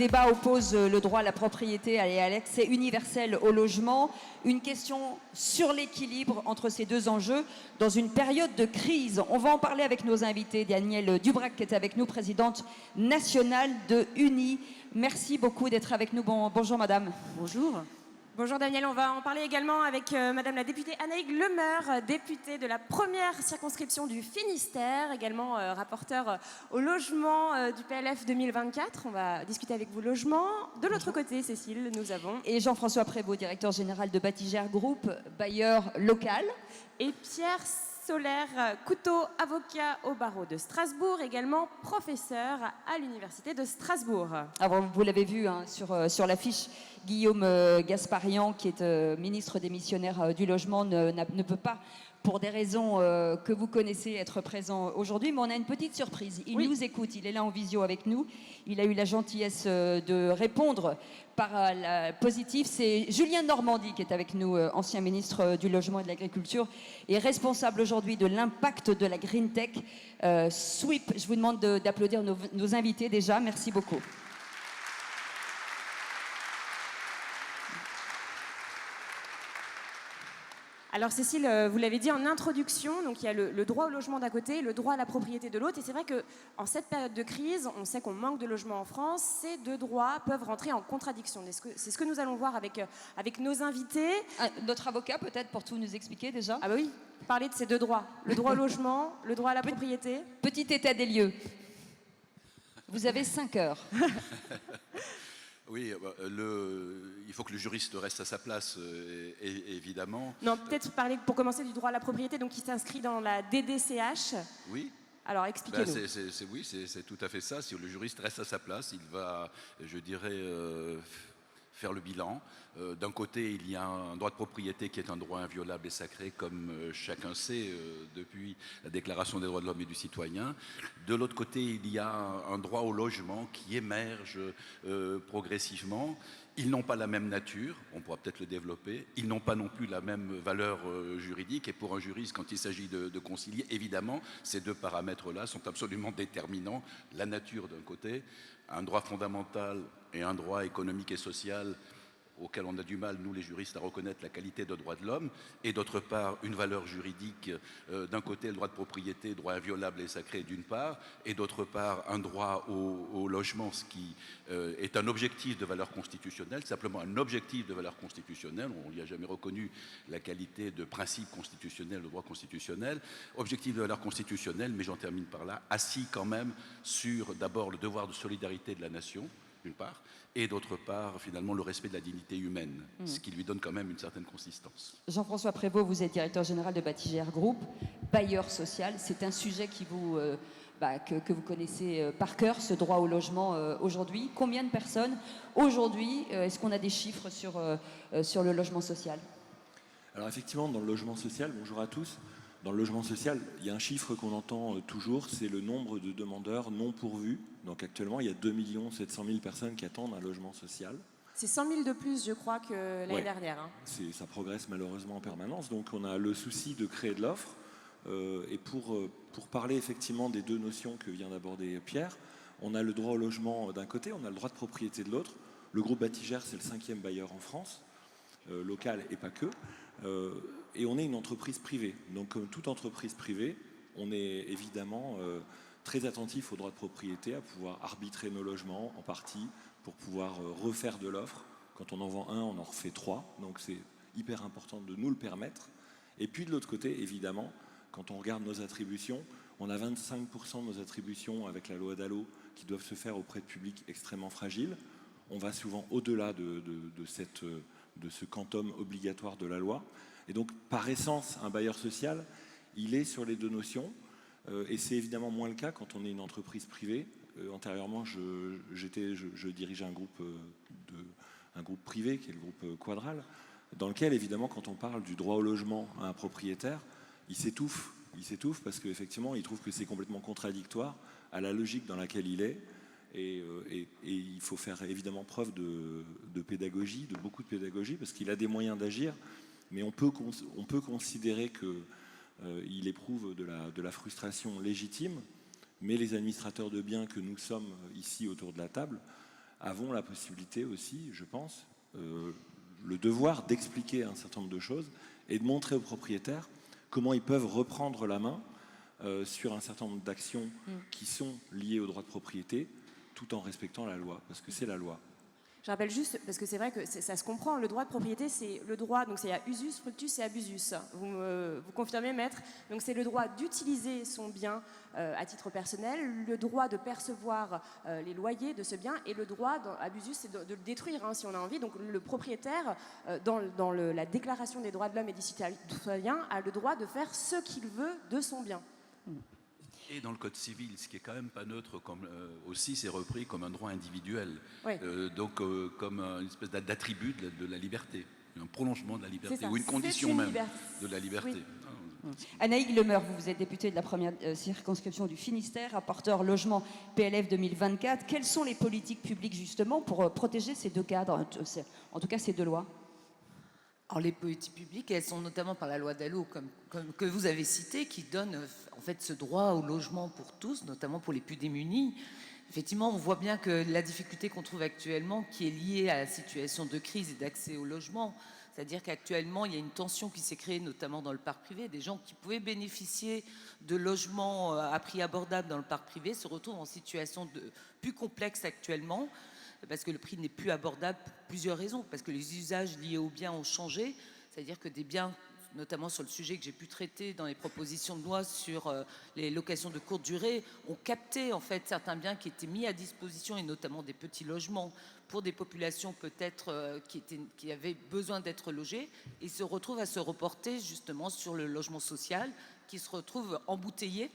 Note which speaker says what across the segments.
Speaker 1: débat oppose le droit à la propriété et à l'accès universel au logement. Une question sur l'équilibre entre ces deux enjeux dans une période de crise. On va en parler avec nos invités. Danielle Dubrac, qui est avec nous, présidente nationale de UNI. Merci beaucoup d'être avec nous. Bonjour madame.
Speaker 2: Bonjour.
Speaker 3: Bonjour Daniel, on va en parler également avec madame la députée Annaïg Lemeur, députée de la première circonscription du Finistère, également rapporteure au logement du PLF 2024. On va discuter avec vous logement. De l'autre côté, Cécile, nous avons...
Speaker 1: Et Jean-François Prévost, directeur général de Batigère Group, bailleur local.
Speaker 3: Et Pierre Solaire Couteau, avocat au barreau de Strasbourg, également professeur à l'université de Strasbourg.
Speaker 1: Alors, vous l'avez vu hein, sur l'affiche, Guillaume Gasparian, qui est ministre démissionnaire du logement, ne peut pas, pour des raisons que vous connaissez, être présent aujourd'hui. Mais on a une petite surprise. Il nous écoute, il est là en visio avec nous. Il a eu la gentillesse de répondre par la positive. C'est Julien Normandie qui est avec nous, ancien ministre du Logement et de l'Agriculture et responsable aujourd'hui de l'impact de la Green Tech. SWIP, je vous demande d'applaudir nos invités déjà. Merci beaucoup.
Speaker 3: Alors Cécile, vous l'avez dit en introduction, donc il y a le droit au logement d'un côté, le droit à la propriété de l'autre. Et c'est vrai qu'en cette période de crise, on sait qu'on manque de logements en France. Ces deux droits peuvent rentrer en contradiction. C'est ce que nous allons voir avec nos invités.
Speaker 1: Notre avocat peut-être pour tout nous expliquer déjà.
Speaker 3: Ah bah oui, parler de ces deux droits. Le droit au logement, le droit à la propriété.
Speaker 1: Petit état des lieux. Vous avez 5 heures.
Speaker 4: Oui, il faut que le juriste reste à sa place, évidemment.
Speaker 3: Non, peut-être parler pour commencer du droit à la propriété, donc qui s'inscrit dans la DDCH.
Speaker 4: Oui.
Speaker 3: Alors expliquez-nous.
Speaker 4: Oui, c'est tout à fait ça. Si le juriste reste à sa place, il va, je dirais, faire le bilan. D'un côté, il y a un droit de propriété qui est un droit inviolable et sacré, comme chacun sait depuis la Déclaration des droits de l'homme et du citoyen. De l'autre côté, il y a un droit au logement qui émerge progressivement. Ils n'ont pas la même nature, on pourra peut-être le développer, ils n'ont pas non plus la même valeur juridique, et pour un juriste, quand il s'agit de concilier, évidemment, ces deux paramètres-là sont absolument déterminants. La nature d'un côté, un droit fondamental et un droit économique et social auquel on a du mal, nous les juristes, à reconnaître la qualité de droit de l'homme, et d'autre part une valeur juridique, d'un côté le droit de propriété, droit inviolable et sacré d'une part, et d'autre part un droit au logement, ce qui est un objectif de valeur constitutionnelle, simplement un objectif de valeur constitutionnelle, on n'y a jamais reconnu la qualité de principe constitutionnel, de droit constitutionnel, objectif de valeur constitutionnelle, mais j'en termine par là, assis quand même sur d'abord le devoir de solidarité de la nation, d'une part, et d'autre part, finalement, le respect de la dignité humaine, ce qui lui donne quand même une certaine consistance.
Speaker 1: Jean-François Prévost, vous êtes directeur général de Batigère Group, bailleur social. C'est un sujet qui que vous connaissez par cœur, ce droit au logement aujourd'hui. Combien de personnes aujourd'hui, est-ce qu'on a des chiffres sur le logement social?
Speaker 5: Alors effectivement, dans le logement social, bonjour à tous, dans le logement social, il y a un chiffre qu'on entend toujours, c'est le nombre de demandeurs non pourvus. Donc actuellement, il y a 2 700 000 personnes qui attendent un logement social.
Speaker 3: C'est 100 000 de plus, je crois, que l'année dernière. Hein.
Speaker 5: Ça progresse malheureusement en permanence. Donc on a le souci de créer de l'offre. Et pour parler effectivement des deux notions que vient d'aborder Pierre, on a le droit au logement d'un côté, on a le droit de propriété de l'autre. Le groupe Batigère, c'est le 5e bailleur en France, local et pas que. Et on est une entreprise privée. Donc comme toute entreprise privée, on est évidemment très attentif au droit de propriété, à pouvoir arbitrer nos logements en partie pour pouvoir refaire de l'offre. Quand on en vend un, on en refait 3. Donc c'est hyper important de nous le permettre. Et puis de l'autre côté, évidemment, quand on regarde nos attributions, on a 25% de nos attributions avec la loi DALO qui doivent se faire auprès de publics extrêmement fragiles. On va souvent au-delà de ce quantum obligatoire de la loi. Et donc, par essence, un bailleur social, il est sur les deux notions. Et c'est évidemment moins le cas quand on est une entreprise privée. Antérieurement, je dirigeais un groupe privé, qui est le groupe Quadral, dans lequel, évidemment, quand on parle du droit au logement à un propriétaire, il s'étouffe. Il s'étouffe parce qu'effectivement, il trouve que c'est complètement contradictoire à la logique dans laquelle il est. Et il faut faire évidemment preuve de pédagogie, de beaucoup de pédagogie, parce qu'il a des moyens d'agir. Mais on peut considérer qu'il éprouve de la frustration légitime, mais les administrateurs de biens que nous sommes ici autour de la table avons la possibilité aussi, je pense, le devoir d'expliquer un certain nombre de choses et de montrer aux propriétaires comment ils peuvent reprendre la main sur un certain nombre d'actions qui sont liées au droit de propriété, tout en respectant la loi, parce que c'est la loi.
Speaker 3: Je rappelle juste, parce que c'est vrai que ça se comprend, le droit de propriété, c'est le droit, donc il y a usus, fructus et abusus. Vous confirmez, maître? Donc c'est le droit d'utiliser son bien à titre personnel, le droit de percevoir les loyers de ce bien, et le droit, abusus, c'est de le détruire si on a envie. Donc le propriétaire, dans la déclaration des droits de l'homme et du citoyen, a le droit de faire ce qu'il veut de son bien.
Speaker 4: Et dans le Code civil, ce qui est quand même pas neutre, comme, aussi c'est repris comme un droit individuel,
Speaker 3: Oui.
Speaker 4: donc comme une espèce d'attribut de la liberté, un prolongement de la liberté,
Speaker 3: ça,
Speaker 4: ou une
Speaker 3: c'est
Speaker 4: condition
Speaker 3: une
Speaker 4: même
Speaker 3: liberté.
Speaker 4: de la liberté.
Speaker 3: Oui.
Speaker 1: Anaïg Lemeur, vous êtes députée de la première circonscription du Finistère, rapporteur logement PLF 2024. Quelles sont les politiques publiques justement pour protéger ces deux cadres, en tout cas ces deux lois?
Speaker 2: Alors, les politiques publiques, elles sont notamment par la loi Dallot, comme que vous avez cité, qui donne en fait ce droit au logement pour tous, notamment pour les plus démunis. Effectivement, on voit bien que la difficulté qu'on trouve actuellement, qui est liée à la situation de crise et d'accès au logement, c'est-à-dire qu'actuellement, il y a une tension qui s'est créée, notamment dans le parc privé. Des gens qui pouvaient bénéficier de logements à prix abordable dans le parc privé se retrouvent en situation plus complexe actuellement, parce que le prix n'est plus abordable pour plusieurs raisons, parce que les usages liés aux biens ont changé, c'est-à-dire que des biens, notamment sur le sujet que j'ai pu traiter dans les propositions de loi sur les locations de courte durée, ont capté en fait certains biens qui étaient mis à disposition, et notamment des petits logements pour des populations peut-être qui avaient besoin d'être logées, et se retrouvent à se reporter justement sur le logement social, qui se retrouve embouteillé,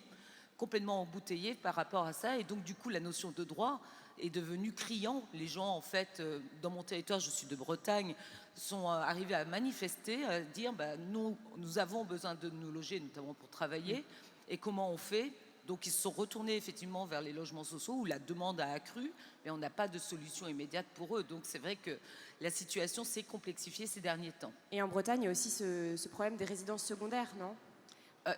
Speaker 2: complètement embouteillé par rapport à ça. Et donc du coup la notion de droit est devenue criant. Les gens en fait, dans mon territoire, je suis de Bretagne, sont arrivés à manifester, à dire nous avons besoin de nous loger, notamment pour travailler, et comment on fait? Donc ils se sont retournés effectivement vers les logements sociaux où la demande a accru, mais on n'a pas de solution immédiate pour eux. Donc c'est vrai que la situation s'est complexifiée ces derniers temps.
Speaker 3: Et en Bretagne, il y a aussi ce problème des résidences secondaires, non?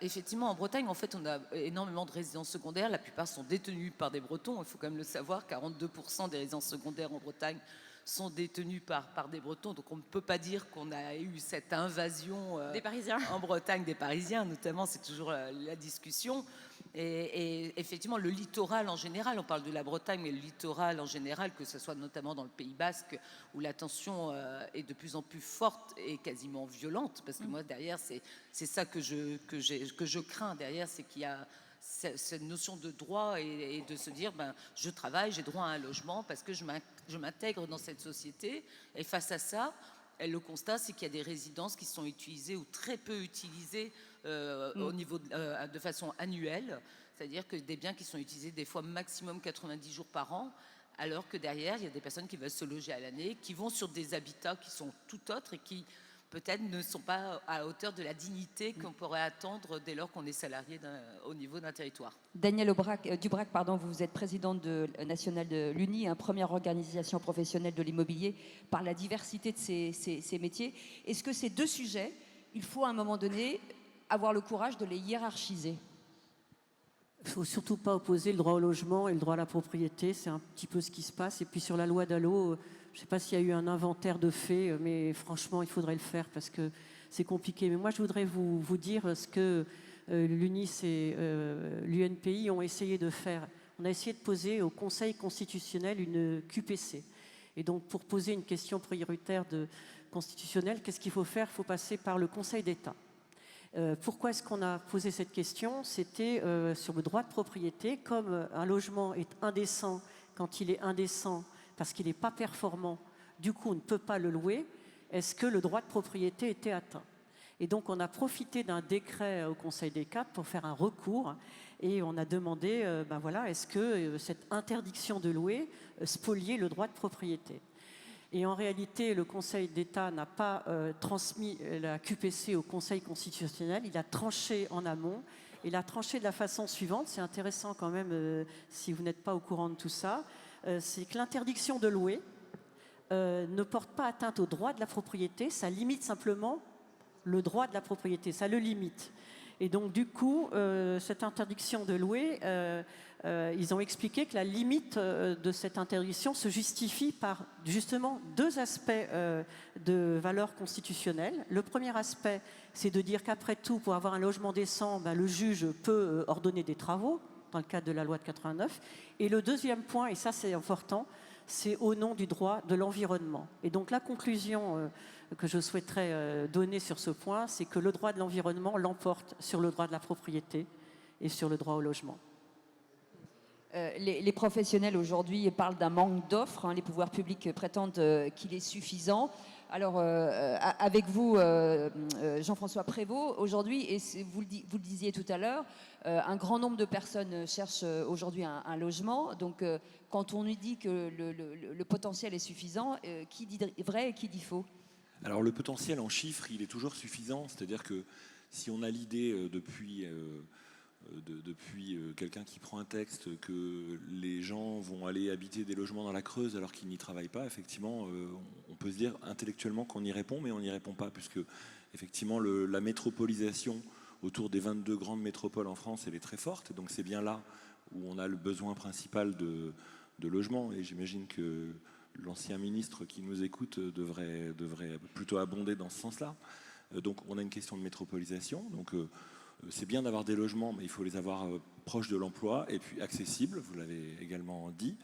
Speaker 2: Effectivement, en Bretagne, en fait, on a énormément de résidences secondaires. La plupart sont détenues par des Bretons. Il faut quand même le savoir, 42% des résidences secondaires en Bretagne sont détenues par des Bretons. Donc on ne peut pas dire qu'on a eu cette invasion
Speaker 3: Des Parisiens.
Speaker 2: en Bretagne, des Parisiens notamment. C'est toujours la discussion. Et effectivement, le littoral en général, on parle de la Bretagne, mais le littoral en général, que ce soit notamment dans le Pays Basque, où la tension est de plus en plus forte et quasiment violente, parce que moi, derrière, c'est ça que je crains. Derrière, c'est qu'il y a cette notion de droit et de se dire, je travaille, j'ai droit à un logement, parce que je m'intègre dans cette société. Et face à ça, le constat, c'est qu'il y a des résidences qui sont utilisées ou très peu utilisées au niveau de façon annuelle, c'est-à-dire que des biens qui sont utilisés des fois maximum 90 jours par an, alors que derrière, il y a des personnes qui veulent se loger à l'année, qui vont sur des habitats qui sont tout autres et qui peut-être ne sont pas à la hauteur de la dignité qu'on pourrait attendre dès lors qu'on est salarié au niveau d'un territoire.
Speaker 1: Danielle Dubrac, vous êtes présidente nationale de l'UNI, première organisation professionnelle de l'immobilier, par la diversité de ces métiers. Est-ce que ces deux sujets, il faut à un moment donné avoir le courage de les hiérarchiser?
Speaker 6: Il ne faut surtout pas opposer le droit au logement et le droit à la propriété. C'est un petit peu ce qui se passe. Et puis sur la loi Dallot, je ne sais pas s'il y a eu un inventaire de faits, mais franchement, il faudrait le faire parce que c'est compliqué. Mais moi, je voudrais vous dire ce que l'UNIS et l'UNPI ont essayé de faire. On a essayé de poser au Conseil constitutionnel une QPC. Et donc, pour poser une question prioritaire constitutionnelle, qu'est-ce qu'il faut faire? Il faut passer par le Conseil d'État. Pourquoi est-ce qu'on a posé cette question? C'était sur le droit de propriété. Comme un logement est indécent quand il est indécent parce qu'il n'est pas performant, du coup on ne peut pas le louer, est-ce que le droit de propriété était atteint? Et donc on a profité d'un décret au Conseil d'État pour faire un recours et on a demandé, est-ce que cette interdiction de louer spoliait le droit de propriété? Et en réalité, le Conseil d'État n'a pas transmis la QPC au Conseil constitutionnel, il a tranché en amont. Il a tranché de la façon suivante, c'est intéressant quand même si vous n'êtes pas au courant de tout ça, c'est que l'interdiction de louer ne porte pas atteinte au droit de la propriété, ça limite simplement le droit de la propriété, ça le limite. Et donc, du coup, cette interdiction de louer, ils ont expliqué que la limite de cette interdiction se justifie par justement deux aspects de valeur constitutionnelle. Le premier aspect, c'est de dire qu'après tout, pour avoir un logement décent, le juge peut ordonner des travaux, dans le cadre de la loi de 89. Et le deuxième point, et ça c'est important, c'est au nom du droit de l'environnement. Et donc la conclusion que je souhaiterais donner sur ce point, c'est que le droit de l'environnement l'emporte sur le droit de la propriété et sur le droit au logement.
Speaker 1: Les professionnels aujourd'hui parlent d'un manque d'offres. Les pouvoirs publics prétendent qu'il est suffisant. Alors, avec vous, Jean-François Prévost, aujourd'hui, et vous le disiez tout à l'heure, un grand nombre de personnes cherchent aujourd'hui un logement. Donc, quand on nous dit que le potentiel est suffisant, qui dit vrai et qui dit faux?
Speaker 5: Alors, le potentiel en chiffres, il est toujours suffisant. C'est-à-dire que si on a l'idée depuis quelqu'un qui prend un texte que les gens vont aller habiter des logements dans la Creuse alors qu'ils n'y travaillent pas, effectivement, on peut se dire intellectuellement qu'on y répond, mais on n'y répond pas, puisque effectivement la métropolisation autour des 22 grandes métropoles en France, elle est très forte, et donc c'est bien là où on a le besoin principal de logement, et j'imagine que l'ancien ministre qui nous écoute devrait plutôt abonder dans ce sens-là. Donc on a une question de métropolisation, donc c'est bien d'avoir des logements, mais il faut les avoir proches de l'emploi et puis accessibles, vous l'avez également dit.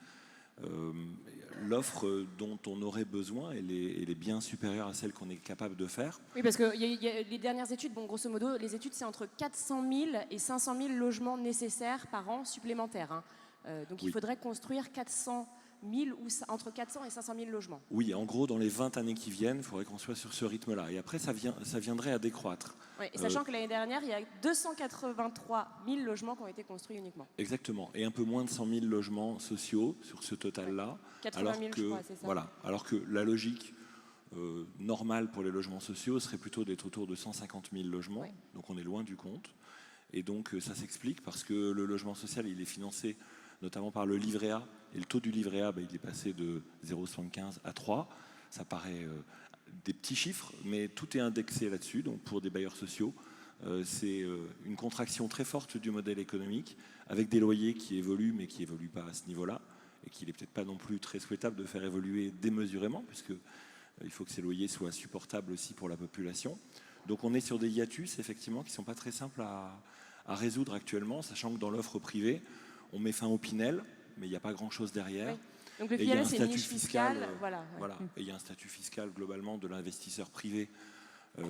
Speaker 5: L'offre dont on aurait besoin, elle est bien supérieure à celle qu'on est capable de faire.
Speaker 3: Oui, parce que y a les dernières études, grosso modo, les études, c'est entre 400 000 et 500 000 logements nécessaires par an supplémentaires. Donc il faudrait construire 400 000 ou entre 400 et 500 000 logements.
Speaker 5: Oui, en gros, dans les 20 années qui viennent, il faudrait qu'on soit sur ce rythme-là. Et après, ça viendrait à décroître.
Speaker 3: Oui, et sachant que l'année dernière, il y a 283 000 logements qui ont été construits uniquement.
Speaker 5: Exactement. Et un peu moins de 100 000 logements sociaux sur ce total-là.
Speaker 3: 80 000, je crois, c'est ça.
Speaker 5: Voilà. Alors que la logique normale pour les logements sociaux serait plutôt d'être autour de 150 000 logements. Oui. Donc on est loin du compte. Et donc ça s'explique parce que le logement social, il est financé notamment par le livret A. Et le taux du livret A, il est passé de 0,75 à 3. Ça paraît des petits chiffres, mais tout est indexé là-dessus. Donc pour des bailleurs sociaux, c'est une contraction très forte du modèle économique, avec des loyers qui évoluent, mais qui n'évoluent pas à ce niveau-là, et qu'il n'est peut-être pas non plus très souhaitable de faire évoluer démesurément, puisque il faut que ces loyers soient supportables aussi pour la population. Donc on est sur des hiatus, effectivement, qui ne sont pas très simples à résoudre actuellement, sachant que dans l'offre privée, on met fin au Pinel, mais il n'y a pas grand-chose derrière. Oui.
Speaker 3: Donc le Pinel, c'est une niche fiscale.
Speaker 5: Voilà. Et il y a un statut fiscal globalement de l'investisseur privé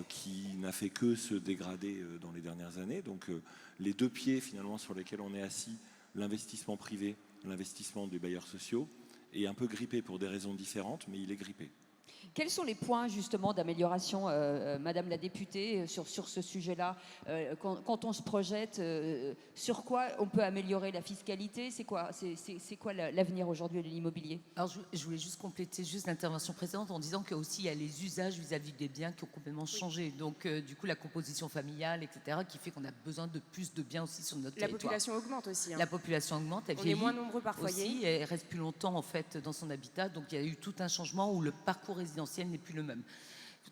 Speaker 5: qui n'a fait que se dégrader dans les dernières années. Donc les deux pieds finalement sur lesquels on est assis, l'investissement privé, l'investissement des bailleurs sociaux, est un peu grippé pour des raisons différentes, mais il est grippé.
Speaker 1: Quels sont les points justement d'amélioration, Madame la députée, sur ce sujet-là, quand on se projette, sur quoi on peut améliorer la fiscalité? C'est quoi l'avenir aujourd'hui de l'immobilier?
Speaker 2: Alors je voulais juste compléter l'intervention précédente en disant qu'il y a les usages vis-à-vis des biens qui ont complètement changé. Donc du coup la composition familiale, etc., qui fait qu'on a besoin de plus de biens aussi sur notre territoire.
Speaker 3: La population augmente aussi.
Speaker 2: La population augmente, elle vieillit.
Speaker 3: On est moins nombreux par foyer.
Speaker 2: Aussi, elle reste plus longtemps en fait dans son habitat. Donc il y a eu tout un changement où le parcours résidentiel n'est plus le même.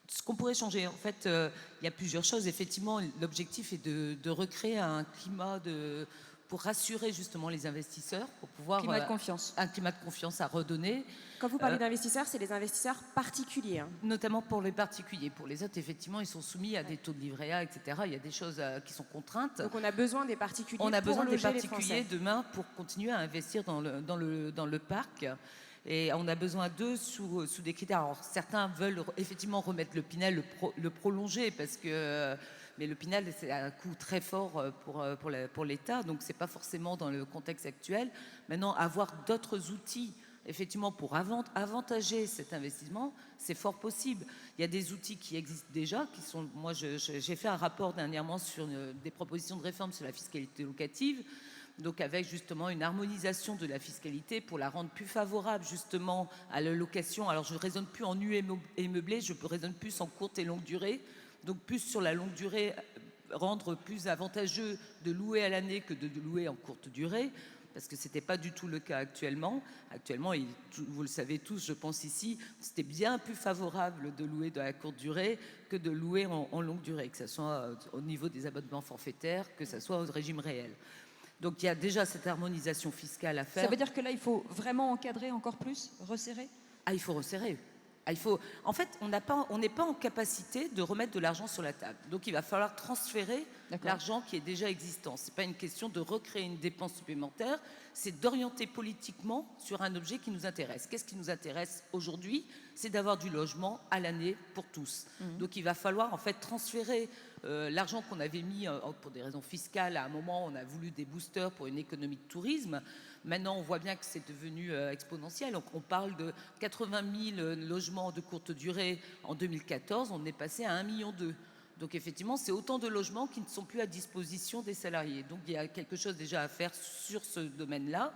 Speaker 2: Ce qu'on pourrait changer, en fait, il y a plusieurs choses. Effectivement, l'objectif est de recréer un climat pour rassurer justement les investisseurs, pour pouvoir
Speaker 1: climat de confiance.
Speaker 2: Un climat de confiance à redonner.
Speaker 3: Quand vous parlez d'investisseurs, c'est les investisseurs particuliers.
Speaker 2: Notamment pour les particuliers. Pour les autres, effectivement, ils sont soumis à des taux de livret A, etc. Il y a des choses qui sont contraintes.
Speaker 3: Donc on a besoin des particuliers.
Speaker 2: On a besoin des particuliers demain pour continuer à investir dans le parc. Et on a besoin d'eux sous des critères. Alors, certains veulent effectivement remettre le Pinel, le prolonger, parce que, mais le Pinel, c'est un coût très fort pour l'État, donc ce n'est pas forcément dans le contexte actuel. Maintenant, avoir d'autres outils, effectivement, pour avantager cet investissement, c'est fort possible. Il y a des outils qui existent déjà, qui sont... Moi, j'ai fait un rapport dernièrement sur des propositions de réforme sur la fiscalité locative, donc avec justement une harmonisation de la fiscalité pour la rendre plus favorable justement à la location. Alors je ne raisonne plus en nu et meublé, je raisonne plus en courte et longue durée. Donc plus sur la longue durée, rendre plus avantageux de louer à l'année que de louer en courte durée. parce que ce n'était pas du tout le cas actuellement. Actuellement, vous le savez tous, je pense ici, c'était bien plus favorable de louer de la courte durée que de louer en longue durée, que ce soit au niveau des abonnements forfaitaires, que ce soit au régime réel. Donc il y a déjà cette harmonisation fiscale à faire.
Speaker 1: Ça veut dire que là, il faut vraiment encadrer encore plus, resserrer?
Speaker 2: Ah, il faut resserrer. Ah, en fait, on n'est pas en capacité de remettre de l'argent sur la table. Donc, il va falloir transférer l'argent qui est déjà existant. Ce n'est pas une question de recréer une dépense supplémentaire, c'est d'orienter politiquement sur un objet qui nous intéresse. Qu'est-ce qui nous intéresse aujourd'hui? C'est d'avoir du logement à l'année pour tous. Donc, il va falloir en fait transférer l'argent qu'on avait mis pour des raisons fiscales. À un moment, on a voulu des boosters pour une économie de tourisme. Maintenant, on voit bien que c'est devenu exponentiel. Donc, on parle de 80 000 logements de courte durée en 2014. On est passé à 1,2 million. Donc, effectivement, c'est autant de logements qui ne sont plus à disposition des salariés. Donc, il y a quelque chose déjà à faire sur ce domaine-là.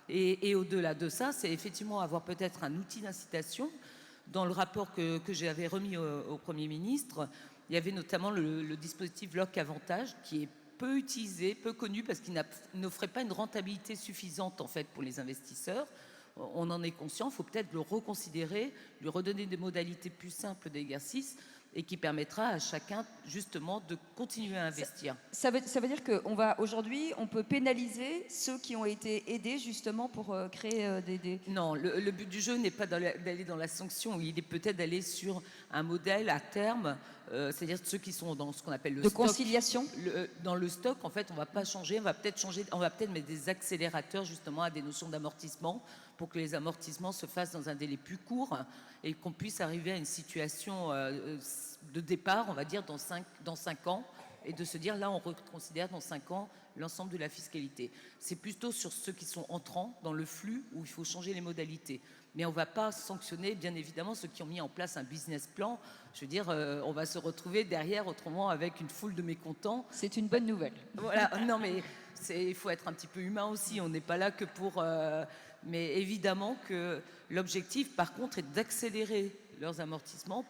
Speaker 2: Et au-delà de ça, c'est effectivement avoir peut-être un outil d'incitation. Dans le rapport que j'avais remis au Premier ministre, il y avait notamment le dispositif Loc Avantage qui est peu utilisé, peu connu parce qu'il n'offrait pas une rentabilité suffisante en fait pour les investisseurs. On en est conscient, il faut peut-être le reconsidérer, lui redonner des modalités plus simples d'exercice et qui permettra à chacun justement de continuer à investir.
Speaker 1: Ça veut dire qu'aujourd'hui, on peut pénaliser ceux qui ont été aidés justement pour créer des...
Speaker 2: Non, le but du jeu n'est pas d'aller dans la sanction, il est peut-être d'aller sur un modèle à terme, c'est-à-dire ceux qui sont dans ce qu'on appelle le
Speaker 1: de
Speaker 2: stock.
Speaker 1: conciliation.
Speaker 2: Dans le stock, en fait, on ne va pas changer, on va peut-être mettre des accélérateurs justement à des notions d'amortissement pour que les amortissements se fassent dans un délai plus court et qu'on puisse arriver à une situation de départ, on va dire, dans 5 ans, et de se dire, là, on reconsidère dans 5 ans l'ensemble de la fiscalité. C'est plutôt sur ceux qui sont entrants dans le flux où il faut changer les modalités. Mais on ne va pas sanctionner, bien évidemment, ceux qui ont mis en place un business plan. Je veux dire, on va se retrouver derrière, autrement, avec une foule de mécontents.
Speaker 1: C'est une bonne nouvelle.
Speaker 2: Voilà, non, mais il faut être un petit peu humain aussi. On n'est pas là que pour... mais évidemment que l'objectif, par contre, est d'accélérer leurs amortissements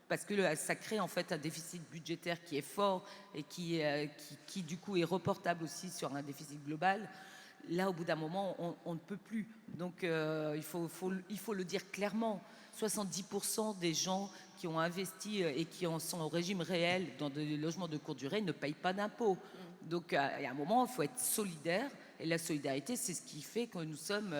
Speaker 2: parce que ça crée en fait un déficit budgétaire qui est fort et qui du coup est reportable aussi sur un déficit global. Là, au bout d'un moment, on ne peut plus. Donc, il faut le dire clairement. 70% des gens qui ont investi et qui en sont au régime réel dans des logements de courte durée ne payent pas d'impôts. Donc, à un moment, il faut être solidaire. Et la solidarité, c'est ce qui fait que nous sommes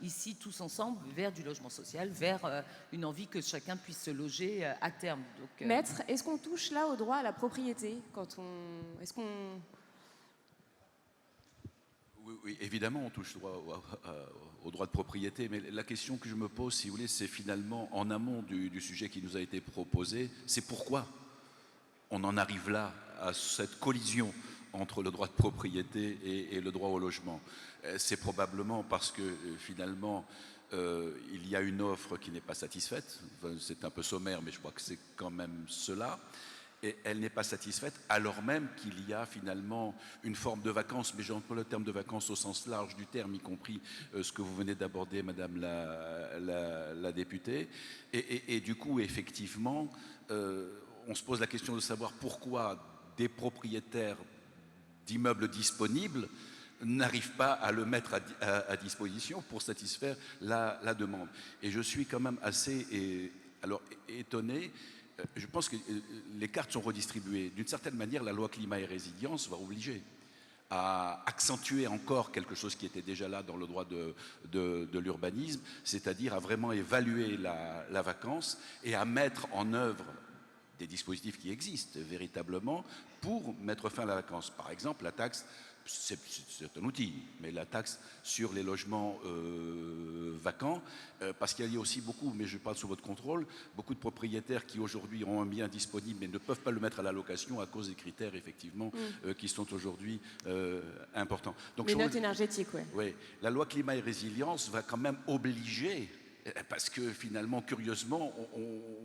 Speaker 2: ici tous ensemble vers du logement social, vers une envie que chacun puisse se loger à terme. Donc,
Speaker 3: Maître, est-ce qu'on touche là au droit à la propriété
Speaker 4: Oui, évidemment, on touche au droit de propriété, mais la question que je me pose, si vous voulez, c'est finalement en amont du sujet qui nous a été proposé, c'est pourquoi on en arrive là, à cette collision entre le droit de propriété et le droit au logement. C'est probablement parce que finalement, il y a une offre qui n'est pas satisfaite. Enfin, c'est un peu sommaire, mais je crois que c'est quand même cela. Et elle n'est pas satisfaite, alors même qu'il y a finalement une forme de vacances, mais j'emploie le terme de vacances au sens large du terme, y compris ce que vous venez d'aborder, Madame la députée. Et du coup, effectivement, on se pose la question de savoir pourquoi des propriétaires d'immeubles disponibles n'arrivent pas à le mettre à disposition pour satisfaire la demande. Et je suis quand même assez étonné. Je pense que les cartes sont redistribuées. D'une certaine manière, la loi climat et résilience va obliger à accentuer encore quelque chose qui était déjà là dans le droit de l'urbanisme, c'est-à-dire à vraiment évaluer la vacance et à mettre en œuvre des dispositifs qui existent véritablement pour mettre fin à la vacance. Par exemple, la taxe, c'est un outil, mais la taxe sur les logements vacants, parce qu'il y a aussi beaucoup, mais je parle sous votre contrôle, beaucoup de propriétaires qui aujourd'hui ont un bien disponible mais ne peuvent pas le mettre à la location à cause des critères effectivement qui sont aujourd'hui importants. Donc,
Speaker 3: les notes énergétiques, oui.
Speaker 4: Oui, la loi climat et résilience va quand même obliger, parce que finalement, curieusement,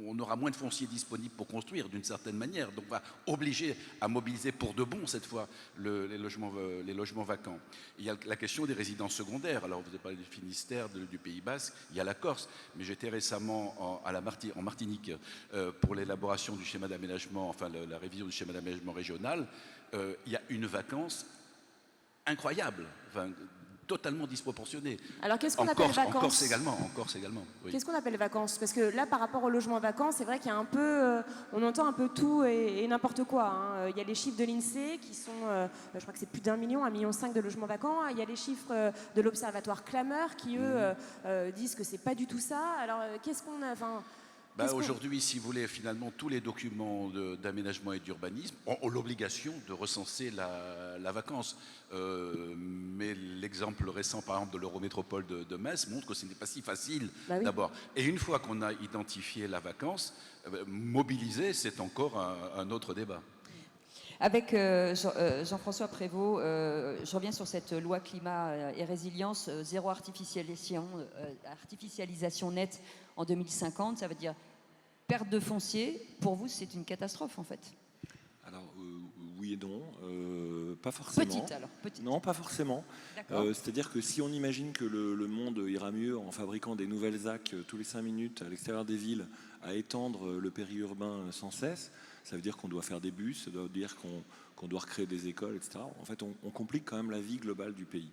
Speaker 4: on aura moins de foncier disponible pour construire d'une certaine manière. Donc on va obliger à mobiliser pour de bon, cette fois, les logements vacants. Il y a la question des résidences secondaires. Alors vous avez parlé du Finistère, du Pays Basque, il y a la Corse. Mais j'étais récemment en Martinique pour l'élaboration du schéma d'aménagement, enfin la révision du schéma d'aménagement régional. Il y a une vacance incroyable. Enfin, totalement disproportionné.
Speaker 3: Alors qu'est-ce qu'on
Speaker 4: En
Speaker 3: appelle
Speaker 4: Corse,
Speaker 3: vacances
Speaker 4: en Corse également. Oui.
Speaker 3: Qu'est-ce qu'on appelle vacances? Parce que là, par rapport au logement vacances, c'est vrai qu'il y a un peu, on entend un peu tout et n'importe quoi, hein. Il y a les chiffres de l'INSEE qui sont, je crois que c'est plus d'1 million, 1,5 million de logements vacants. Il y a les chiffres de l'Observatoire Clameur qui, eux, disent que c'est pas du tout ça. Alors qu'est-ce qu'on a, enfin,
Speaker 4: Aujourd'hui, si vous voulez, finalement, tous les documents d'aménagement et d'urbanisme ont l'obligation de recenser la vacance. Mais l'exemple récent, par exemple, de l'Eurométropole de Metz montre que ce n'est pas si facile d'abord. Et une fois qu'on a identifié la vacance, mobiliser, c'est encore un autre débat.
Speaker 1: Avec Jean-François Prévost, je reviens sur cette loi climat et résilience, zéro artificialisation nette en 2050, ça veut dire perte de foncier. Pour vous, c'est une catastrophe en fait.
Speaker 5: Alors oui et non, pas forcément.
Speaker 1: Petite alors, petite.
Speaker 5: Non, pas forcément.
Speaker 1: D'accord.
Speaker 5: C'est-à-dire que si on imagine que le monde ira mieux en fabriquant des nouvelles ZAC tous les 5 minutes à l'extérieur des villes, à étendre le périurbain sans cesse, ça veut dire qu'on doit faire des bus, ça veut dire qu'on doit recréer des écoles, etc. En fait, on complique quand même la vie globale du pays.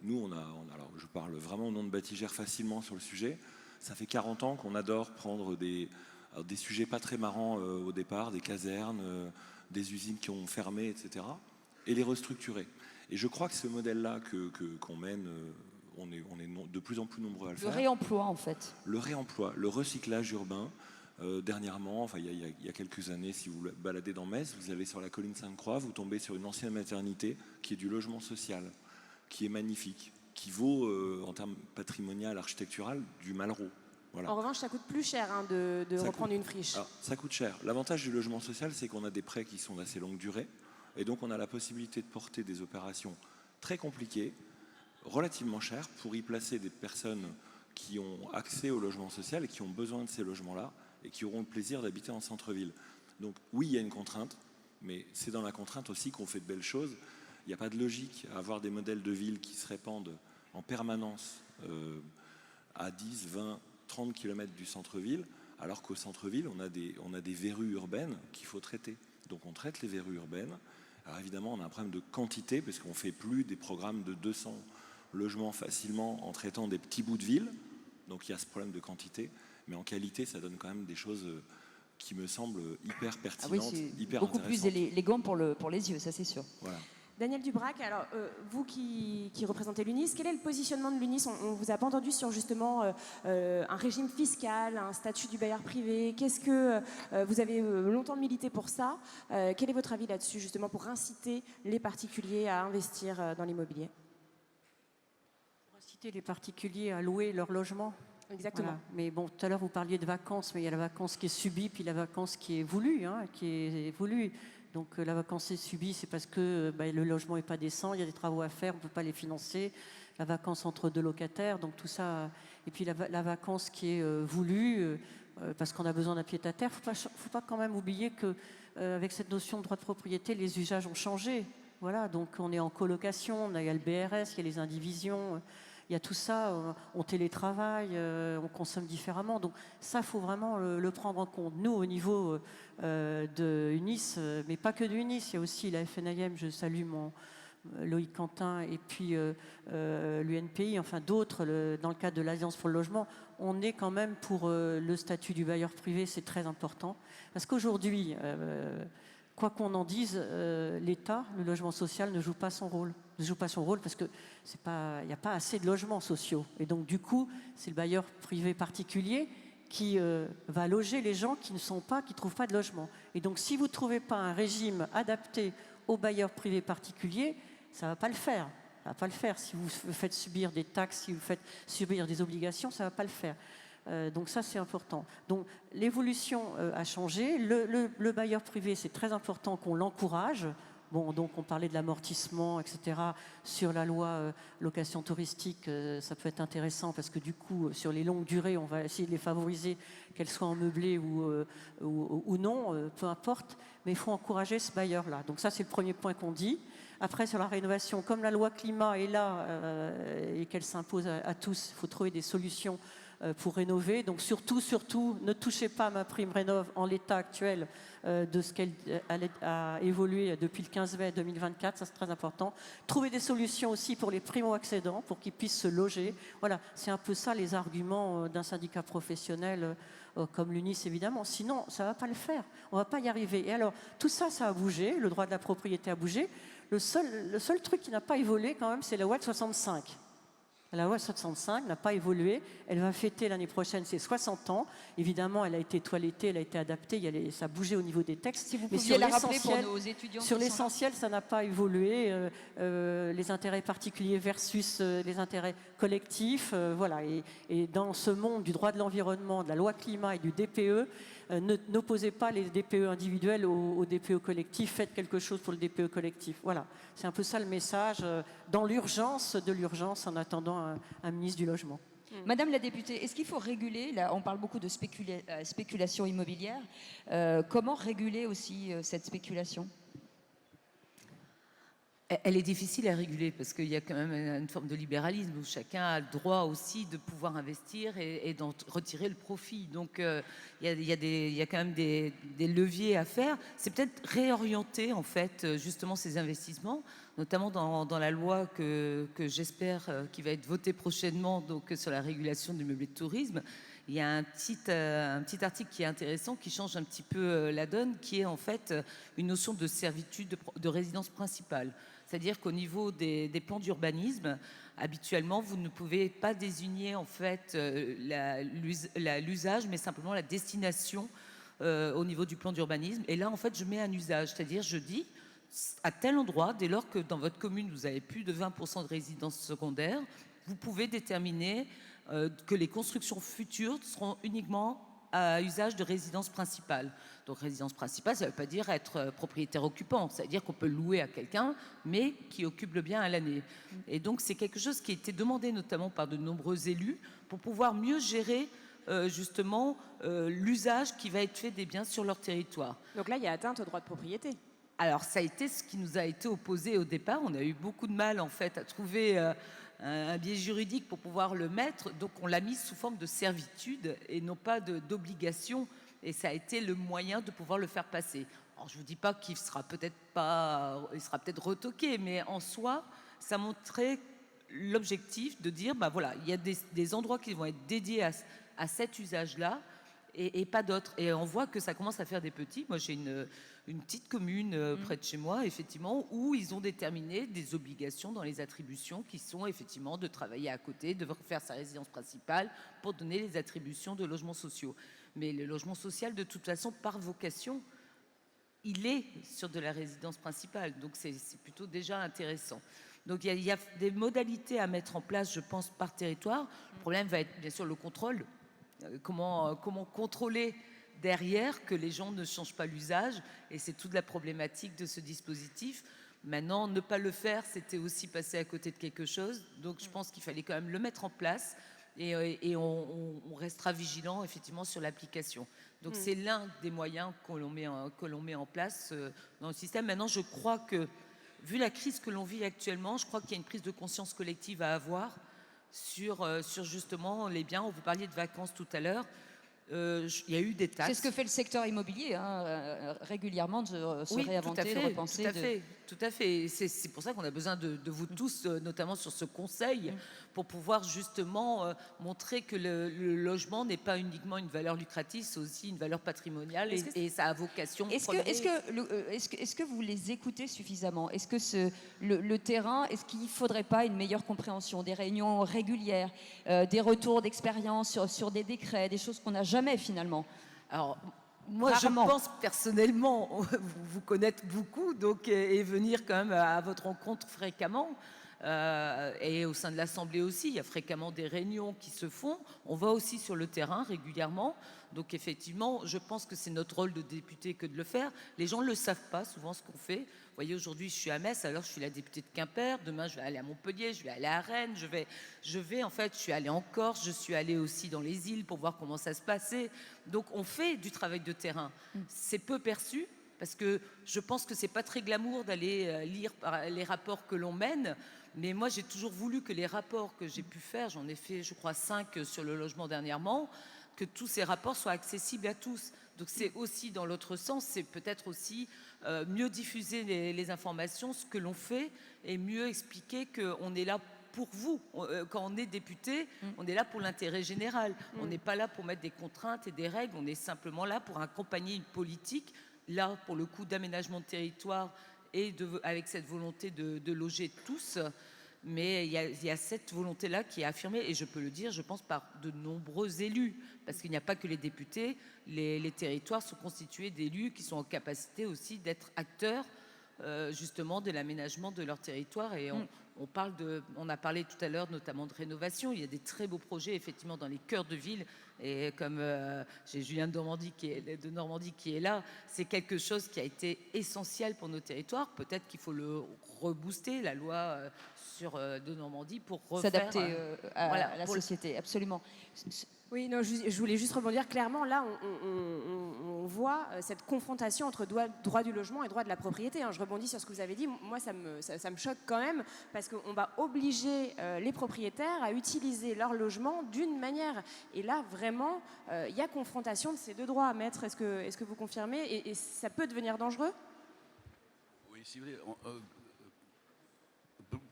Speaker 5: Nous, alors je parle vraiment au nom de Batigère facilement sur le sujet. Ça fait 40 ans qu'on adore prendre des sujets pas très marrants au départ, des casernes, des usines qui ont fermé, etc. et les restructurer. Et je crois que ce modèle-là qu'on mène, on est de plus en plus nombreux à le faire.
Speaker 1: Le réemploi en fait.
Speaker 5: Le réemploi, le recyclage urbain. Dernièrement, enfin il y a quelques années, si vous vous baladez dans Metz, vous allez sur la colline Sainte-Croix, vous tombez sur une ancienne maternité qui est du logement social, qui est magnifique, qui vaut en termes patrimonial, architectural, du Malraux. Voilà.
Speaker 3: En revanche, ça coûte plus cher hein, de reprendre une friche.
Speaker 5: Alors, ça coûte cher. L'avantage du logement social, c'est qu'on a des prêts qui sont d'assez longue durée, et donc on a la possibilité de porter des opérations très compliquées, relativement chères, pour y placer des personnes qui ont accès au logement social et qui ont besoin de ces logements-là, et qui auront le plaisir d'habiter en centre-ville. Donc oui, il y a une contrainte, mais c'est dans la contrainte aussi qu'on fait de belles choses. Il n'y a pas de logique à avoir des modèles de villes qui se répandent en permanence à 10, 20, 30 km du centre-ville, alors qu'au centre-ville, on a des verrues urbaines qu'il faut traiter. Donc on traite les verrues urbaines. Alors évidemment, on a un problème de quantité, parce qu'on ne fait plus des programmes de 200 logements facilement en traitant des petits bouts de ville. Donc il y a ce problème de quantité. Mais en qualité, ça donne quand même des choses qui me semblent hyper pertinentes, hyper
Speaker 1: beaucoup plus élégant pour les yeux, ça c'est sûr.
Speaker 5: Voilà.
Speaker 3: Daniel Dubrac, alors vous qui représentez l'UNIS, quel est le positionnement de l'UNIS? On vous a pas entendu sur justement un régime fiscal, un statut du bailleur privé. Qu'est-ce que vous avez longtemps milité pour ça? Quel est votre avis là-dessus justement pour inciter les particuliers à investir dans l'immobilier?
Speaker 6: Pour inciter les particuliers à louer leur logement.
Speaker 3: Exactement.
Speaker 6: Voilà. Mais bon, tout à l'heure vous parliez de vacances, mais il y a la vacance qui est subie, puis la vacance qui est voulue, Donc la vacance est subie, c'est parce que le logement n'est pas décent, il y a des travaux à faire, on ne peut pas les financer. La vacance entre deux locataires, donc tout ça. Et puis la vacance qui est voulue, parce qu'on a besoin d'un pied-à-terre. Il ne faut pas quand même oublier qu'avec cette notion de droit de propriété, les usages ont changé. Voilà, donc on est en colocation, il y a le BRS, il y a les indivisions. Il y a tout ça, on télétravaille, on consomme différemment. Donc ça, il faut vraiment le prendre en compte. Nous, au niveau de UNIS, mais pas que de UNIS, il y a aussi la FNIM, je salue Loïc Quentin, et puis l'UNPI, enfin d'autres, dans le cadre de l'Alliance pour le logement. On est quand même pour le statut du bailleur privé, c'est très important. Parce qu'aujourd'hui, quoi qu'on en dise, l'État, le logement social, ne joue pas son rôle. Ne joue pas son rôle parce qu'il n'y a pas assez de logements sociaux. Et donc, du coup, c'est le bailleur privé particulier qui va loger les gens qui ne trouvent pas de logement. Et donc, si vous ne trouvez pas un régime adapté aux bailleurs privés particuliers, ça ne va pas le faire. Ça ne va pas le faire. Si vous faites subir des taxes, si vous faites subir des obligations, ça ne va pas le faire. Donc ça, c'est important. Donc l'évolution a changé. Le bailleur privé, c'est très important qu'on l'encourage. Bon, donc on parlait de l'amortissement, etc. Sur la loi location touristique, ça peut être intéressant parce que du coup, sur les longues durées, on va essayer de les favoriser, qu'elles soient en meublé ou non, peu importe. Mais il faut encourager ce bailleur-là. Donc ça, c'est le premier point qu'on dit. Après, sur la rénovation, comme la loi climat est là et qu'elle s'impose à tous, il faut trouver des solutions pour rénover. Donc surtout, ne touchez pas à ma prime rénov' en l'état actuel de ce qu'elle a évolué depuis le 15 mai 2024, ça c'est très important. Trouver des solutions aussi pour les primo-accédants, pour qu'ils puissent se loger. Voilà, c'est un peu ça les arguments d'un syndicat professionnel comme l'UNIS évidemment. Sinon, ça ne va pas le faire, on ne va pas y arriver. Et alors, tout ça, ça a bougé, le droit de la propriété a bougé. Le seul truc qui n'a pas évolué quand même, c'est la loi de 65. La loi 65 n'a pas évolué. Elle va fêter l'année prochaine ses 60 ans. Évidemment, elle a été toilettée, elle a été adaptée, ça a bougé au niveau des textes.
Speaker 1: Si vous
Speaker 6: mais
Speaker 1: pouviez la rappeler pour nos étudiants.
Speaker 6: Sur l'essentiel, ça n'a pas évolué. Les intérêts particuliers versus les intérêts collectifs. Voilà. Et dans ce monde du droit de l'environnement, de la loi climat et du DPE, n'opposez pas les DPE individuels aux DPE collectifs. Faites quelque chose pour le DPE collectif. Voilà. C'est un peu ça le message dans l'urgence de l'urgence en attendant un ministre du Logement.
Speaker 1: Madame la députée, est-ce qu'il faut réguler, là on parle beaucoup de spéculation immobilière, comment réguler aussi cette spéculation ?
Speaker 2: Elle est difficile à réguler parce qu'il y a quand même une forme de libéralisme où chacun a le droit aussi de pouvoir investir et d'en retirer le profit. Donc il y a quand même des leviers à faire. C'est peut-être réorienter en fait justement ces investissements, notamment dans la loi que j'espère qui va être votée prochainement donc, sur la régulation du meublé de tourisme. Il y a un petit article qui est intéressant, qui change un petit peu la donne, qui est en fait une notion de servitude de résidence principale. C'est-à-dire qu'au niveau des plans d'urbanisme, habituellement, vous ne pouvez pas désigner en fait l'usage, mais simplement la destination au niveau du plan d'urbanisme. Et là, en fait, je mets un usage, c'est-à-dire je dis à tel endroit, dès lors que dans votre commune, vous avez plus de 20% de résidences secondaires, vous pouvez déterminer que les constructions futures seront uniquement à usage de résidence principale. Donc résidence principale, ça ne veut pas dire être propriétaire occupant, ça veut dire qu'on peut louer à quelqu'un, mais qui occupe le bien à l'année. Et donc c'est quelque chose qui a été demandé notamment par de nombreux élus pour pouvoir mieux gérer justement l'usage qui va être fait des biens sur leur territoire.
Speaker 3: Donc là, il y a atteinte au droit de propriété.
Speaker 2: Alors ça a été ce qui nous a été opposé au départ. On a eu beaucoup de mal en fait à trouver un biais juridique pour pouvoir le mettre. Donc on l'a mis sous forme de servitude et non pas d'obligation. Et ça a été le moyen de pouvoir le faire passer. Alors je ne vous dis pas qu'il sera peut-être retoqué, mais en soi, ça montrait l'objectif de dire, bah voilà, il y a des endroits qui vont être dédiés à cet usage-là et pas d'autres. Et on voit que ça commence à faire des petits. Moi, j'ai une petite commune près de chez moi, effectivement, où ils ont déterminé des obligations dans les attributions qui sont effectivement de travailler à côté, de faire sa résidence principale pour donner les attributions de logements sociaux. Mais le logement social, de toute façon, par vocation, il est sur de la résidence principale. Donc c'est plutôt déjà intéressant. Donc il y a des modalités à mettre en place, je pense, par territoire. Le problème va être bien sûr le contrôle. Comment contrôler derrière que les gens ne changent pas l'usage, et c'est toute la problématique de ce dispositif. Maintenant, ne pas le faire, c'était aussi passer à côté de quelque chose. Donc je pense qu'il fallait quand même le mettre en place. Et on restera vigilant effectivement sur l'application. Donc c'est l'un des moyens que l'on met en place dans le système. Maintenant, je crois que, vu la crise que l'on vit actuellement, je crois qu'il y a une prise de conscience collective à avoir sur justement les biens. Vous parliez de vacances tout à l'heure. Il y a eu des taxes.
Speaker 1: C'est ce que fait le secteur immobilier, régulièrement, de se réinventer, de repenser.
Speaker 2: Tout à fait. C'est pour ça qu'on a besoin de vous tous, notamment sur ce conseil, pour pouvoir justement montrer que le logement n'est pas uniquement une valeur lucrative, c'est aussi une valeur patrimoniale et ça a vocation.
Speaker 1: Est-ce que vous les écoutez suffisamment ? Est-ce que le terrain, est-ce qu'il ne faudrait pas une meilleure compréhension, des réunions régulières, des retours d'expérience sur des décrets, des choses qu'on n'a jamais finalement ?
Speaker 2: Alors, moi,
Speaker 1: rarement.
Speaker 2: Je pense personnellement vous connaître beaucoup, donc et venir quand même à votre rencontre fréquemment. Et au sein de l'Assemblée aussi, il y a fréquemment des réunions qui se font. On va aussi sur le terrain régulièrement. Donc effectivement, je pense que c'est notre rôle de député que de le faire. Les gens ne le savent pas souvent ce qu'on fait. Vous voyez, aujourd'hui, je suis à Metz, alors je suis la députée de Quimper. Demain, je vais aller à Montpellier, je vais aller à Rennes. Je suis allée en Corse, je suis allée aussi dans les îles pour voir comment ça se passait. Donc on fait du travail de terrain. C'est peu perçu. Parce que je pense que c'est pas très glamour d'aller lire les rapports que l'on mène, mais moi j'ai toujours voulu que les rapports que j'ai pu faire, j'en ai fait je crois 5 sur le logement dernièrement, que tous ces rapports soient accessibles à tous. Donc c'est aussi dans l'autre sens, c'est peut-être aussi mieux diffuser les informations, ce que l'on fait, et mieux expliquer qu'on est là pour vous. Quand on est député, on est là pour l'intérêt général. On n'est pas là pour mettre des contraintes et des règles, on est simplement là pour accompagner une politique, là pour le coup d'aménagement de territoire et avec cette volonté de loger tous. Mais il y a cette volonté-là qui est affirmée, et je peux le dire, je pense, par de nombreux élus, parce qu'il n'y a pas que les députés, les territoires sont constitués d'élus qui sont en capacité aussi d'être acteurs justement de l'aménagement de leur territoire. Et on a parlé tout à l'heure notamment de rénovation. Il y a des très beaux projets effectivement dans les cœurs de ville. Et comme j'ai Julien de Normandie qui est là, c'est quelque chose qui a été essentiel pour nos territoires. Peut-être qu'il faut le rebooster, la loi de Normandie, pour refaire...
Speaker 1: S'adapter à la société, absolument.
Speaker 3: Oui, non, je voulais juste rebondir. Clairement, là, on voit cette confrontation entre droit du logement et droit de la propriété. Je rebondis sur ce que vous avez dit. Moi, ça me choque quand même, parce qu'on va obliger les propriétaires à utiliser leur logement d'une manière. Et là, vraiment, il y a confrontation de ces deux droits. Maître, est-ce que vous confirmez, et ça peut devenir dangereux?
Speaker 4: Oui, si vous voulez...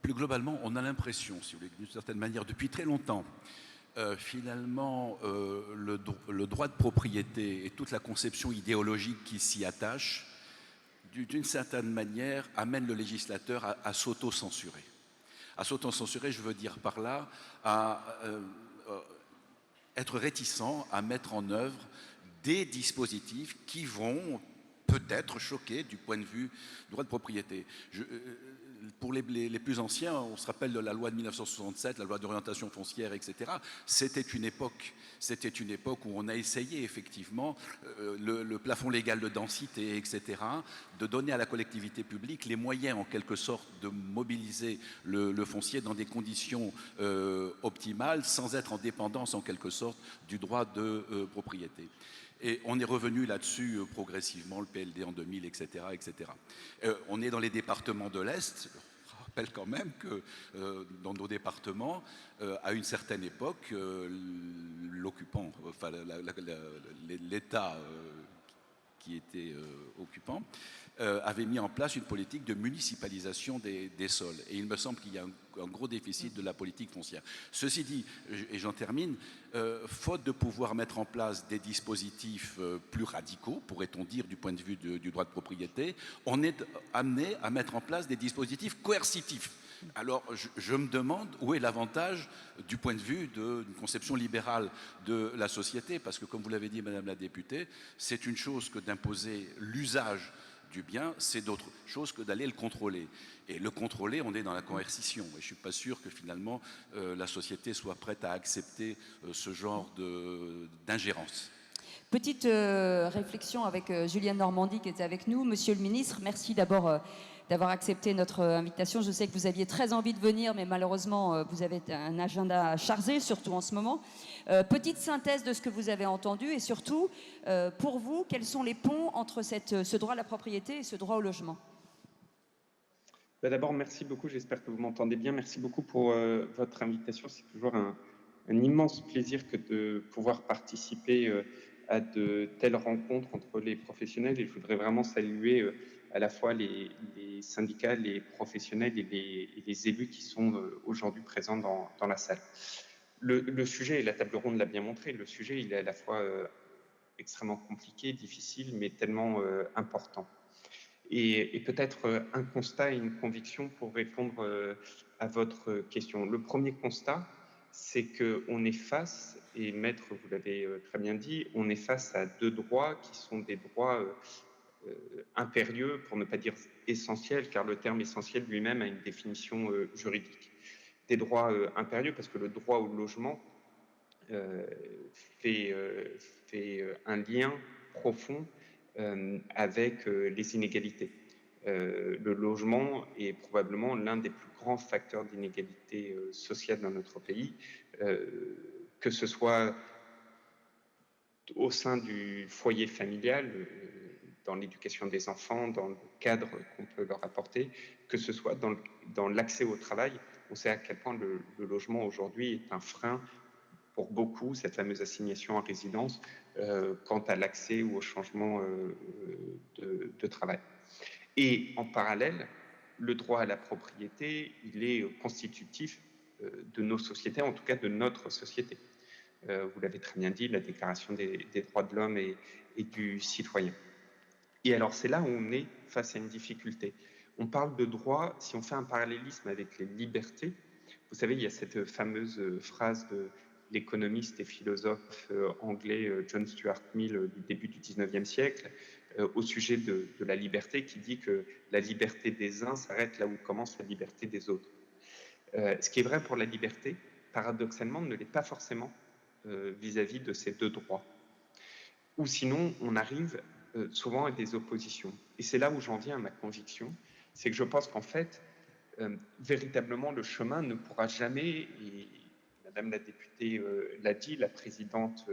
Speaker 4: plus globalement, on a l'impression, si vous voulez, d'une certaine manière, depuis très longtemps, finalement, le droit de propriété et toute la conception idéologique qui s'y attache, d'une certaine manière, amène le législateur à s'auto-censurer. À s'auto-censurer, je veux dire par là, à être réticent à mettre en œuvre des dispositifs qui vont peut-être choquer du point de vue du droit de propriété. Pour les plus anciens, on se rappelle de la loi de 1967, la loi d'orientation foncière, etc. C'était une époque où on a essayé effectivement le plafond légal de densité, etc., de donner à la collectivité publique les moyens en quelque sorte de mobiliser le foncier dans des conditions optimales, sans être en dépendance en quelque sorte du droit de propriété. Et on est revenu là-dessus progressivement, le PLD en 2000, etc. etc. On est dans les départements de l'Est. Je rappelle quand même que dans nos départements, à une certaine époque, l'occupant, enfin l'État qui était occupant, avait mis en place une politique de municipalisation des sols. Et il me semble qu'il y a un gros déficit de la politique foncière. Ceci dit, et j'en termine, faute de pouvoir mettre en place des dispositifs plus radicaux, pourrait-on dire du point de vue du droit de propriété, on est amené à mettre en place des dispositifs coercitifs. Alors, je me demande où est l'avantage du point de vue d'une conception libérale de la société, parce que, comme vous l'avez dit, Madame la députée, c'est une chose que d'imposer l'usage du bien, c'est d'autre chose que d'aller le contrôler. Et le contrôler, on est dans la coercition. Et je ne suis pas sûr que finalement la société soit prête à accepter ce genre d'ingérence.
Speaker 1: Petite réflexion avec Julien de Normandie qui était avec nous. Monsieur le ministre, merci d'abord d'avoir accepté notre invitation. Je sais que vous aviez très envie de venir, mais malheureusement, vous avez un agenda chargé, surtout en ce moment. Petite synthèse de ce que vous avez entendu, et surtout, pour vous, quels sont les ponts entre ce droit à la propriété et ce droit au logement?
Speaker 7: D'abord, merci beaucoup, j'espère que vous m'entendez bien. Merci beaucoup pour votre invitation. C'est toujours un immense plaisir que de pouvoir participer à de telles rencontres entre les professionnels. Et je voudrais vraiment saluer à la fois les syndicats, les professionnels et les élus qui sont aujourd'hui présents dans la salle. Le sujet, et la table ronde l'a bien montré, le sujet il est à la fois extrêmement compliqué, difficile, mais tellement important. Et peut-être un constat et une conviction pour répondre à votre question. Le premier constat, c'est qu'on est face, et Maître, vous l'avez très bien dit, on est face à deux droits qui sont des droits impérieux, pour ne pas dire essentiels, car le terme essentiel lui-même a une définition juridique. Des droits impérieux parce que le droit au logement fait un lien profond avec les inégalités. Le logement est probablement l'un des plus grands facteurs d'inégalité sociale dans notre pays, que ce soit au sein du foyer familial, dans l'éducation des enfants, dans le cadre qu'on peut leur apporter, que ce soit dans l'accès au travail. On sait à quel point le logement aujourd'hui est un frein pour beaucoup, cette fameuse assignation à résidence, quant à l'accès ou au changement de travail. Et en parallèle, le droit à la propriété, il est constitutif de nos sociétés, en tout cas de notre société. Vous l'avez très bien dit, la Déclaration des droits de l'homme et du citoyen. Et alors, c'est là où on est face à une difficulté. On parle de droit, si on fait un parallélisme avec les libertés, vous savez, il y a cette fameuse phrase de l'économiste et philosophe anglais John Stuart Mill du début du 19e siècle, au sujet de la liberté, qui dit que la liberté des uns s'arrête là où commence la liberté des autres. Ce qui est vrai pour la liberté, paradoxalement, ne l'est pas forcément vis-à-vis de ces deux droits. Ou sinon, on arrive souvent à des oppositions. Et c'est là où j'en viens à ma conviction, c'est que je pense qu'en fait, véritablement, le chemin ne pourra jamais, et Madame la députée l'a dit, la présidente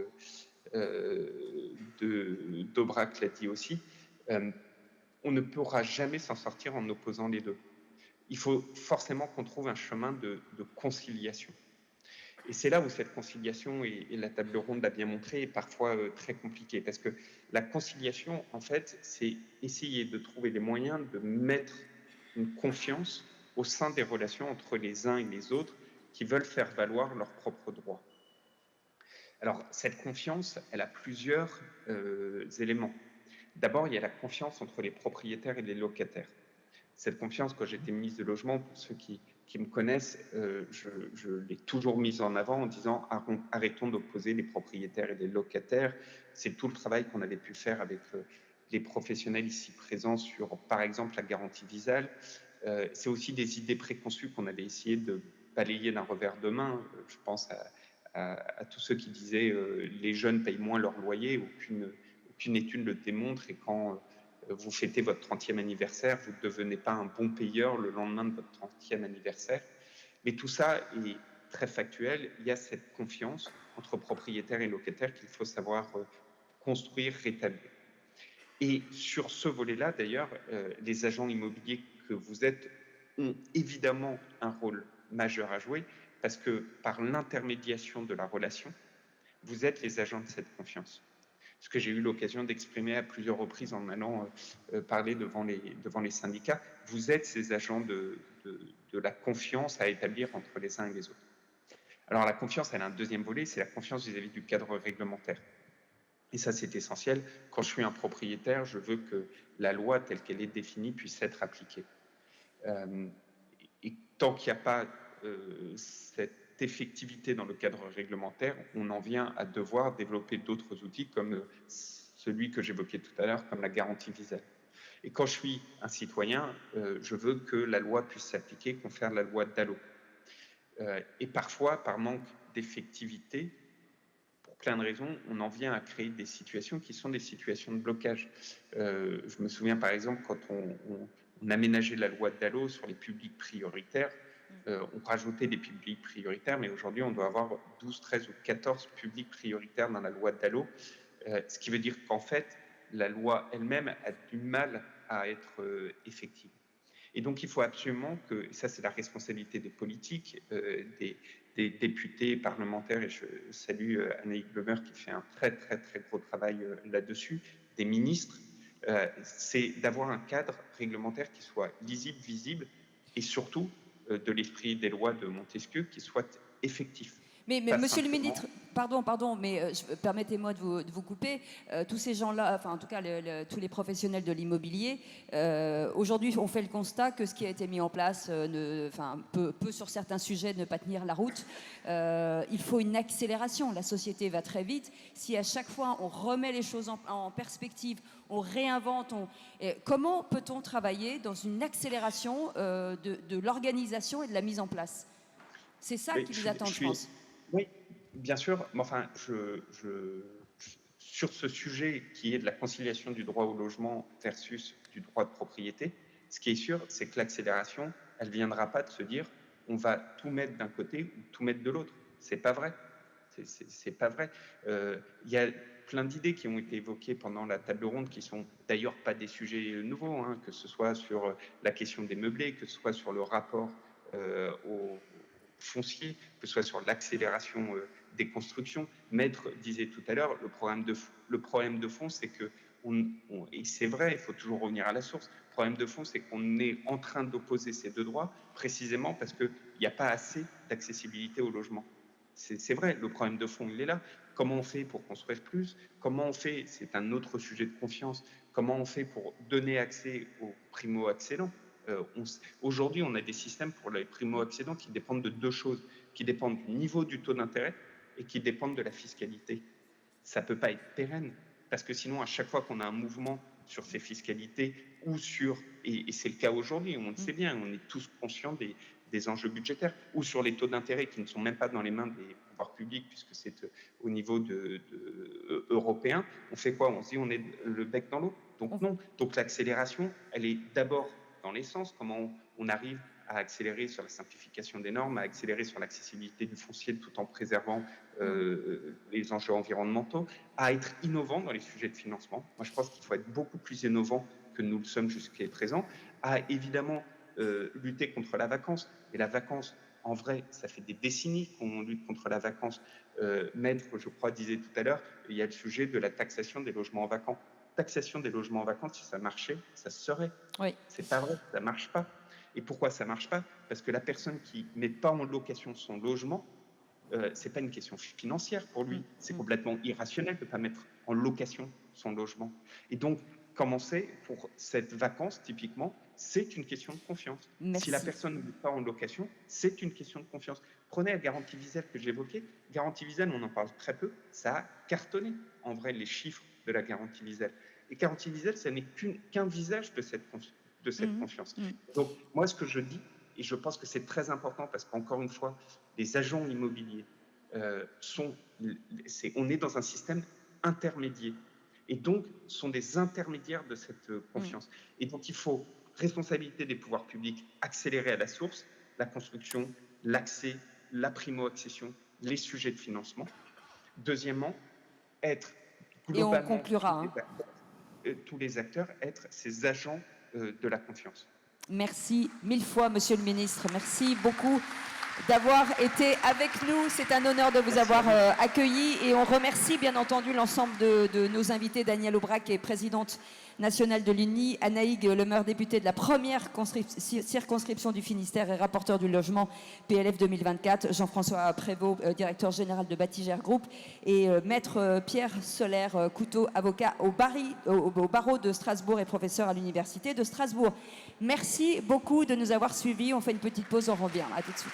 Speaker 7: d'Aubrac l'a dit aussi, on ne pourra jamais s'en sortir en opposant les deux. Il faut forcément qu'on trouve un chemin de conciliation. Et c'est là où cette conciliation, et la table ronde l'a bien montré, est parfois très compliquée. Parce que la conciliation, en fait, c'est essayer de trouver les moyens de mettre une confiance au sein des relations entre les uns et les autres qui veulent faire valoir leurs propres droits. Alors, cette confiance, elle a plusieurs éléments. D'abord, il y a la confiance entre les propriétaires et les locataires. Cette confiance, quand j'étais ministre de Logement, pour ceux qui me connaissent, je l'ai toujours mise en avant en disant arrêtons d'opposer les propriétaires et les locataires. C'est tout le travail qu'on avait pu faire avec les professionnels ici présents sur, par exemple, la garantie visale. C'est aussi des idées préconçues qu'on avait essayé de balayer d'un revers de main. Je pense à tous ceux qui disaient les jeunes payent moins leur loyer. Aucune étude le démontre, et quand vous fêtez votre 30e anniversaire, vous ne devenez pas un bon payeur le lendemain de votre 30e anniversaire. Mais tout ça est très factuel. Il y a cette confiance entre propriétaires et locataires qu'il faut savoir construire, rétablir. Et sur ce volet-là, d'ailleurs, les agents immobiliers que vous êtes ont évidemment un rôle majeur à jouer, parce que par l'intermédiation de la relation, vous êtes les agents de cette confiance. Ce que j'ai eu l'occasion d'exprimer à plusieurs reprises en allant parler devant les syndicats, vous êtes ces agents de la confiance à établir entre les uns et les autres. Alors la confiance, elle a un deuxième volet, c'est la confiance vis-à-vis du cadre réglementaire. Et ça, c'est essentiel. Quand je suis un propriétaire, je veux que la loi telle qu'elle est définie puisse être appliquée. Et tant qu'il n'y a pas cette effectivité dans le cadre réglementaire, on en vient à devoir développer d'autres outils comme celui que j'évoquais tout à l'heure, comme la garantie visale. Et quand je suis un citoyen, je veux que la loi puisse s'appliquer, qu'on fasse la loi DALO. Et parfois, par manque d'effectivité, pour plein de raisons, on en vient à créer des situations qui sont des situations de blocage. Je me souviens par exemple quand on aménageait la loi DALO sur les publics prioritaires, on rajoutait des publics prioritaires, mais aujourd'hui on doit avoir 12, 13 ou 14 publics prioritaires dans la loi DALO, ce qui veut dire qu'en fait la loi elle-même a du mal à être effective. Et donc il faut absolument que, et ça c'est la responsabilité des politiques, des députés, parlementaires, et je salue Anaïg Le Meur qui fait un très très très gros travail là-dessus, des ministres, c'est d'avoir un cadre réglementaire qui soit lisible, visible, et surtout de l'esprit des lois de Montesquieu qui soit effectif.
Speaker 1: Mais monsieur le ministre, pardon, mais permettez-moi de vous couper. Tous ces gens-là, enfin en tout cas tous les professionnels de l'immobilier, aujourd'hui on fait le constat que ce qui a été mis en place peut sur certains sujets ne pas tenir la route. Il faut une accélération, la société va très vite. Si à chaque fois on remet les choses en perspective, on réinvente, comment peut-on travailler dans une accélération de l'organisation et de la mise en place? C'est ça qui vous attend, je pense.
Speaker 7: Oui, bien sûr. Mais enfin, sur ce sujet qui est de la conciliation du droit au logement versus du droit de propriété, ce qui est sûr, c'est que l'accélération, elle ne viendra pas de se dire on va tout mettre d'un côté ou tout mettre de l'autre. C'est pas vrai. C'est pas vrai. Il y a plein d'idées qui ont été évoquées pendant la table ronde, qui sont d'ailleurs pas des sujets nouveaux, hein, que ce soit sur la question des meublés, que ce soit sur le rapport au foncier, que ce soit sur l'accélération des constructions. Maître disait tout à l'heure, le problème de fond, c'est que, et c'est vrai, il faut toujours revenir à la source, le problème de fond, c'est qu'on est en train d'opposer ces deux droits, précisément parce qu'il n'y a pas assez d'accessibilité au logement. C'est vrai, le problème de fond, il est là. Comment on fait pour construire plus? Comment on fait, c'est un autre sujet de confiance, comment on fait pour donner accès aux primo-accédants? Aujourd'hui, on a des systèmes pour les primo-accédants qui dépendent de deux choses, qui dépendent du niveau du taux d'intérêt et qui dépendent de la fiscalité. Ça ne peut pas être pérenne, parce que sinon, à chaque fois qu'on a un mouvement sur ces fiscalités ou sur, et c'est le cas aujourd'hui, on le sait bien, on est tous conscients des enjeux budgétaires, ou sur les taux d'intérêt qui ne sont même pas dans les mains des pouvoirs publics, puisque c'est au niveau européen, on fait quoi? On se dit on est le bec dans l'eau. Donc non. Donc l'accélération, elle est d'abord dans l'essence, comment on arrive à accélérer sur la simplification des normes, à accélérer sur l'accessibilité du foncier tout en préservant les enjeux environnementaux, à être innovant dans les sujets de financement. Moi, je pense qu'il faut être beaucoup plus innovant que nous le sommes jusqu'à présent, à évidemment lutter contre la vacance. Et la vacance, en vrai, ça fait des décennies qu'on lutte contre la vacance. Maître, je crois, disait tout à l'heure, il y a le sujet de la taxation des logements vacants. Taxation des logements vacants, si ça marchait, ça se serait.
Speaker 1: Oui.
Speaker 7: C'est pas vrai, ça marche pas. Et pourquoi ça marche pas? Parce que la personne qui met pas en location son logement, c'est pas une question financière pour lui. C'est complètement irrationnel de pas mettre en location son logement. Et donc, comment c'est pour cette vacance, typiquement, c'est une question de confiance.
Speaker 1: Merci.
Speaker 7: Si la personne ne met pas en location, c'est une question de confiance. Prenez la garantie Visel que j'évoquais. Garantie Visel, on en parle très peu. Ça a cartonné, en vrai, les chiffres de la garantie Visel. Et garantie Visel, ça n'est qu'un visage de cette confiance. Donc, moi, ce que je dis, et je pense que c'est très important, parce qu'encore une fois, les agents immobiliers on est dans un système intermédiaire. Et donc, sont des intermédiaires de cette confiance. Et donc, il faut responsabilité des pouvoirs publics, accélérer à la source la construction, l'accès, la primo-accession, les sujets de financement. Deuxièmement, être globalement,
Speaker 1: et on conclura,
Speaker 7: tous les acteurs, être ces agents de la confiance.
Speaker 1: Merci mille fois, Monsieur le Ministre. Merci beaucoup d'avoir été avec nous. C'est un honneur de vous avoir accueilli, et on remercie bien entendu l'ensemble de nos invités. Danielle Aubrac, qui est présidente nationale de l'UNI, Anaïg Lemeur, députée de la première circonscription du Finistère et rapporteur du logement PLF 2024, Jean-François Prévost, directeur général de Batigère Group, et maître Pierre Solaire Couteau, avocat au barreau de Strasbourg et professeur à l'université de Strasbourg. Merci beaucoup de nous avoir suivis. On fait une petite pause, on revient. À tout de suite.